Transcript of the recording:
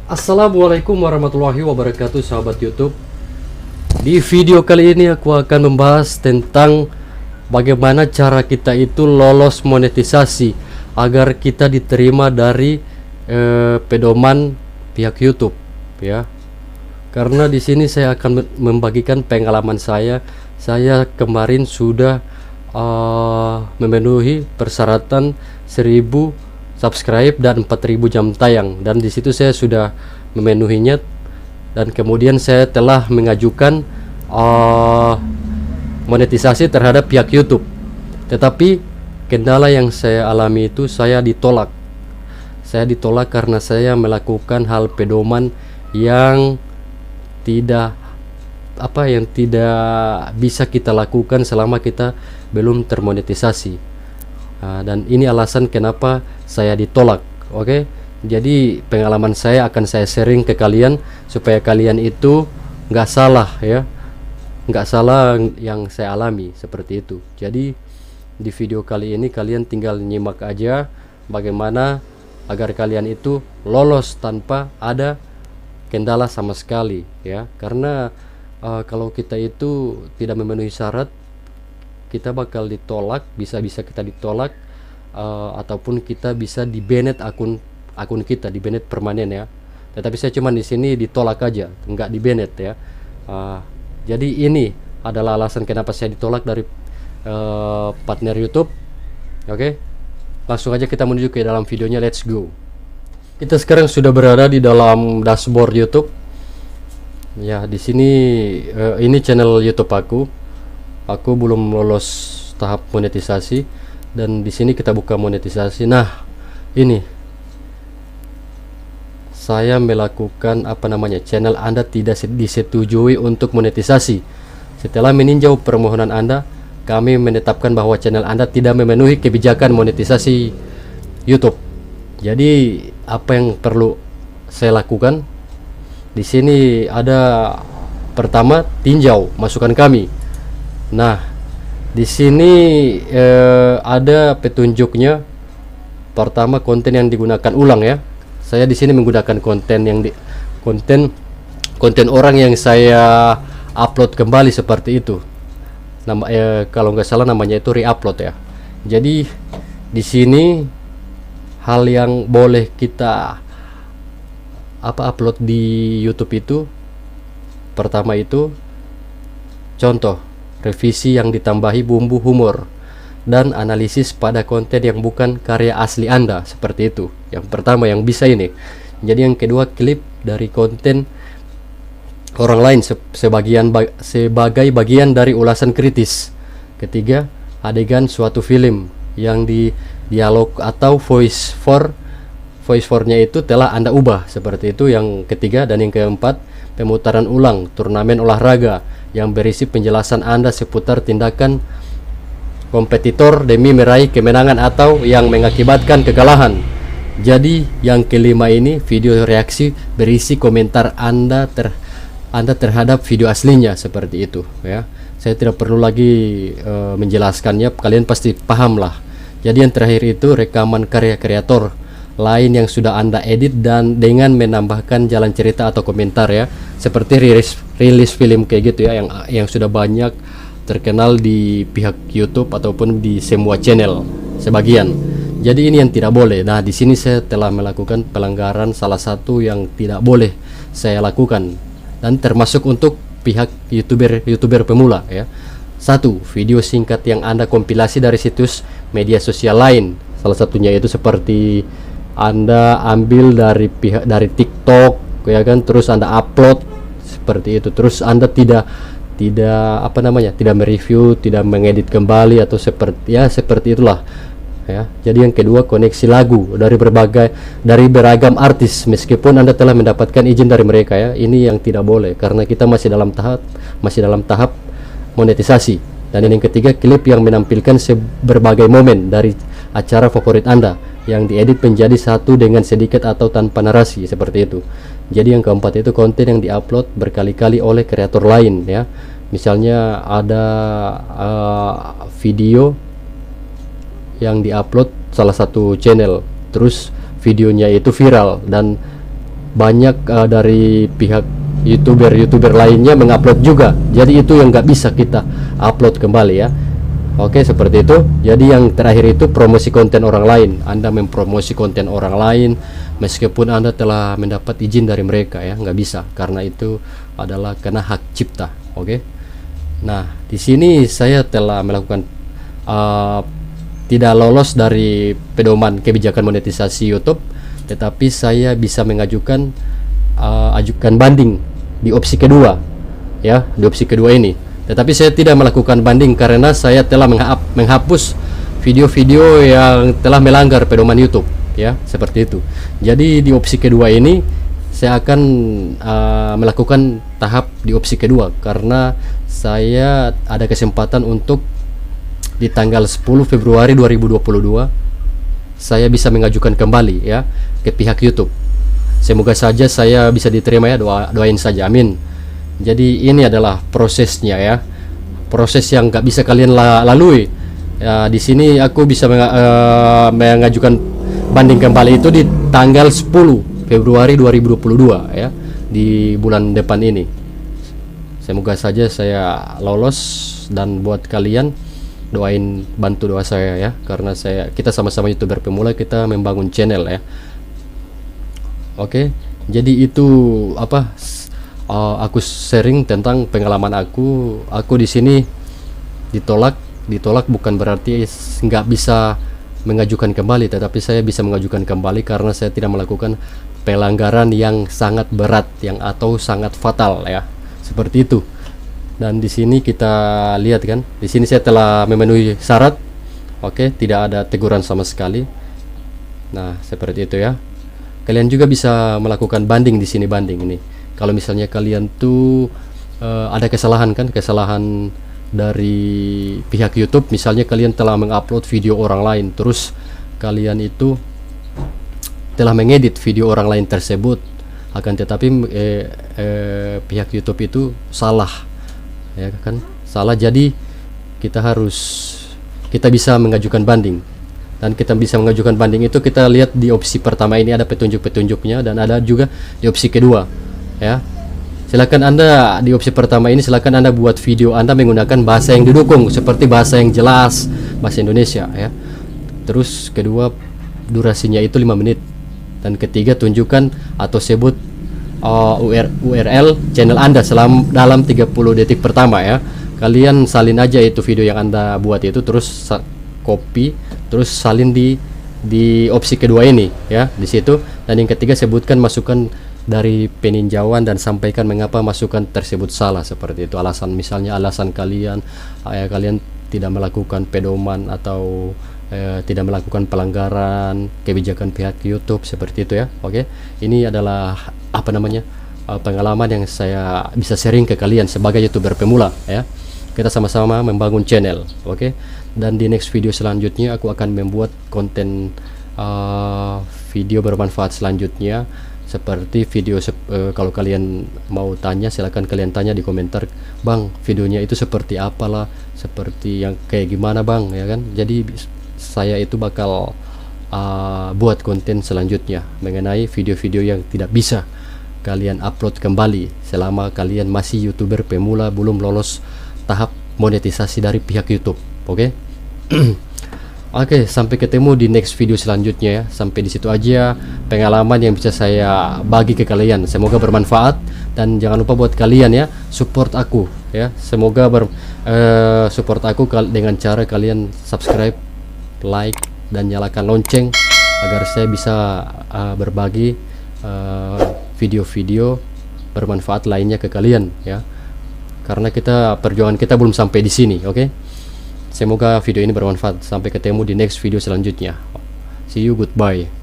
Assalamualaikum warahmatullahi wabarakatuh, sahabat YouTube. Di video kali ini aku akan membahas tentang bagaimana cara kita itu lolos monetisasi agar kita diterima dari pedoman pihak YouTube, ya. Karena di sini saya akan membagikan pengalaman saya. Saya kemarin sudah memenuhi persyaratan 1000 subscribe dan 4000 jam tayang, dan di situ saya sudah memenuhinya, dan kemudian saya telah mengajukan monetisasi terhadap pihak YouTube. Tetapi kendala yang saya alami itu saya ditolak. Saya ditolak karena saya melakukan hal pedoman yang tidak bisa kita lakukan selama kita belum termonetisasi. Dan ini alasan kenapa saya ditolak. Oke, jadi pengalaman saya akan saya sharing ke kalian supaya kalian itu nggak salah, ya, nggak salah yang saya alami seperti itu. Jadi di video kali ini kalian tinggal nyimak aja bagaimana agar kalian itu lolos tanpa ada kendala sama sekali, ya. Karena kalau kita itu tidak memenuhi syarat, kita bakal ditolak, bisa-bisa kita ditolak, ataupun kita bisa di-banned akun kita, di-banned permanen, ya. Tetapi saya cuma di sini ditolak aja, nggak di-banned, ya. Jadi ini adalah alasan kenapa saya ditolak dari partner YouTube. Oke, langsung aja kita menuju ke dalam videonya, let's go. Kita sekarang sudah berada di dalam dashboard YouTube. Ya, di sini ini channel YouTube aku. Aku belum lolos tahap monetisasi, dan di sini kita buka monetisasi. Nah, ini saya melakukan channel Anda tidak disetujui untuk monetisasi. Setelah meninjau permohonan Anda, kami menetapkan bahwa channel Anda tidak memenuhi kebijakan monetisasi YouTube. Jadi apa yang perlu saya lakukan? Di sini ada pertama, tinjau masukan kami. Nah, di sini ada petunjuknya. Pertama, konten yang digunakan ulang, ya. Saya di sini menggunakan konten orang yang saya upload kembali seperti itu. Kalau nggak salah namanya itu re-upload, ya. Jadi di sini hal yang boleh kita upload di YouTube itu, pertama itu contoh revisi yang ditambahi bumbu humor dan analisis pada konten yang bukan karya asli Anda, seperti itu. Yang pertama yang bisa ini. Jadi yang kedua, klip dari konten orang lain sebagai bagian dari ulasan kritis. Ketiga, adegan suatu film yang di dialog atau voice for-nya itu telah Anda ubah, seperti itu yang ketiga. Dan yang keempat, pemutaran ulang turnamen olahraga yang berisi penjelasan Anda seputar tindakan kompetitor demi meraih kemenangan atau yang mengakibatkan kekalahan. Jadi yang kelima ini, video reaksi berisi komentar Anda terhadap video aslinya, seperti itu, ya. Saya tidak perlu lagi menjelaskannya, kalian pasti paham lah. Jadi yang terakhir itu rekaman karya kreator lain yang sudah Anda edit dan dengan menambahkan jalan cerita atau komentar, ya, seperti rilis film kayak gitu, ya, yang sudah banyak terkenal di pihak YouTube ataupun di semua channel sebagian. Jadi ini yang tidak boleh. Nah, di sini saya telah melakukan pelanggaran salah satu yang tidak boleh saya lakukan, dan termasuk untuk pihak YouTuber pemula, ya. Satu, video singkat yang Anda kompilasi dari situs media sosial lain. Salah satunya itu seperti Anda ambil dari TikTok, ya kan, terus Anda upload seperti itu. Terus Anda tidak mereview, tidak mengedit kembali atau seperti itulah, ya. Jadi yang kedua, koneksi lagu dari beragam artis meskipun Anda telah mendapatkan izin dari mereka, ya. Ini yang tidak boleh karena kita masih dalam tahap monetisasi. Dan yang ketiga, klip yang menampilkan berbagai momen dari acara favorit Anda yang diedit menjadi satu dengan sedikit atau tanpa narasi, seperti itu. Jadi yang keempat itu, konten yang diupload berkali-kali oleh kreator lain, ya. Misalnya ada video yang diupload salah satu channel, terus videonya itu viral dan banyak dari pihak youtuber lainnya mengupload juga, jadi itu yang nggak bisa kita upload kembali ya. Oke, seperti itu. Jadi yang terakhir itu promosi konten orang lain. Anda mempromosi konten orang lain meskipun Anda telah mendapat izin dari mereka ya, nggak bisa, karena itu adalah kena hak cipta. Oke. Nah, di sini saya telah melakukan tidak lolos dari pedoman kebijakan monetisasi YouTube, tetapi saya bisa mengajukan ajukan banding di opsi kedua ya, di opsi kedua ini. Tetapi saya tidak melakukan banding karena saya telah menghapus video-video yang telah melanggar pedoman YouTube ya, seperti itu. Jadi di opsi kedua ini saya akan melakukan tahap di opsi kedua karena saya ada kesempatan untuk di tanggal 10 Februari 2022 saya bisa mengajukan kembali ya ke pihak YouTube. Semoga saja saya bisa diterima ya, doain saja, amin. Jadi ini adalah prosesnya ya, proses yang nggak bisa kalian lalui ya. Di sini aku bisa mengajukan banding kembali itu di tanggal 10 Februari 2022 ya, di bulan depan ini. Semoga saja saya lolos, dan buat kalian doain, bantu doa saya ya, karena kita sama-sama YouTuber pemula, kita membangun channel ya. Oke, jadi itu apa? Aku sharing tentang pengalaman aku. Aku di sini ditolak bukan berarti nggak bisa mengajukan kembali, tetapi saya bisa mengajukan kembali karena saya tidak melakukan pelanggaran yang sangat berat atau sangat fatal ya, seperti itu. Dan di sini kita lihat kan, di sini saya telah memenuhi syarat. Oke, tidak ada teguran sama sekali. Nah, seperti itu ya. Kalian juga bisa melakukan banding di sini, banding ini. Kalau misalnya kalian tuh ada kesalahan dari pihak YouTube, misalnya kalian telah mengupload video orang lain, terus kalian itu telah mengedit video orang lain tersebut, akan tetapi pihak YouTube itu salah, ya kan? Salah, jadi kita bisa mengajukan banding. Dan kita bisa mengajukan banding itu kita lihat di opsi pertama ini ada petunjuk-petunjuknya, dan ada juga di opsi kedua ya. Silakan Anda di opsi pertama ini, silakan Anda buat video Anda menggunakan bahasa yang didukung seperti bahasa yang jelas, bahasa Indonesia ya. Terus kedua, durasinya itu 5 menit, dan ketiga, tunjukkan atau sebut URL channel Anda dalam 30 detik pertama ya. Kalian salin aja itu video yang Anda buat itu, terus copy, terus salin di opsi kedua ini ya, di situ. Dan yang ketiga, sebutkan masukan dari peninjauan dan sampaikan mengapa masukan tersebut salah, seperti itu. Misalnya alasan kalian tidak melakukan pedoman atau tidak melakukan pelanggaran kebijakan pihak YouTube, seperti itu ya. Oke, ini adalah pengalaman yang saya bisa sharing ke kalian sebagai YouTuber pemula ya. Kita sama-sama membangun channel, oke. Dan di next video selanjutnya aku akan membuat konten video bermanfaat selanjutnya, seperti video kalau kalian mau tanya, silahkan kalian tanya di komentar, bang videonya itu seperti apalah, seperti yang kayak gimana bang, ya kan. Jadi saya itu bakal buat konten selanjutnya mengenai video-video yang tidak bisa kalian upload kembali selama kalian masih YouTuber pemula, belum lolos tahap monetisasi dari pihak YouTube, oke. Oke, sampai ketemu di next video selanjutnya ya. Sampai di situ aja pengalaman yang bisa saya bagi ke kalian. Semoga bermanfaat, dan jangan lupa buat kalian ya, support aku ya. Semoga support aku dengan cara kalian subscribe, like, dan nyalakan lonceng agar saya bisa berbagi video-video bermanfaat lainnya ke kalian ya. Karena perjuangan kita belum sampai di sini, oke. Semoga video ini bermanfaat. Sampai ketemu di next video selanjutnya. See you, goodbye.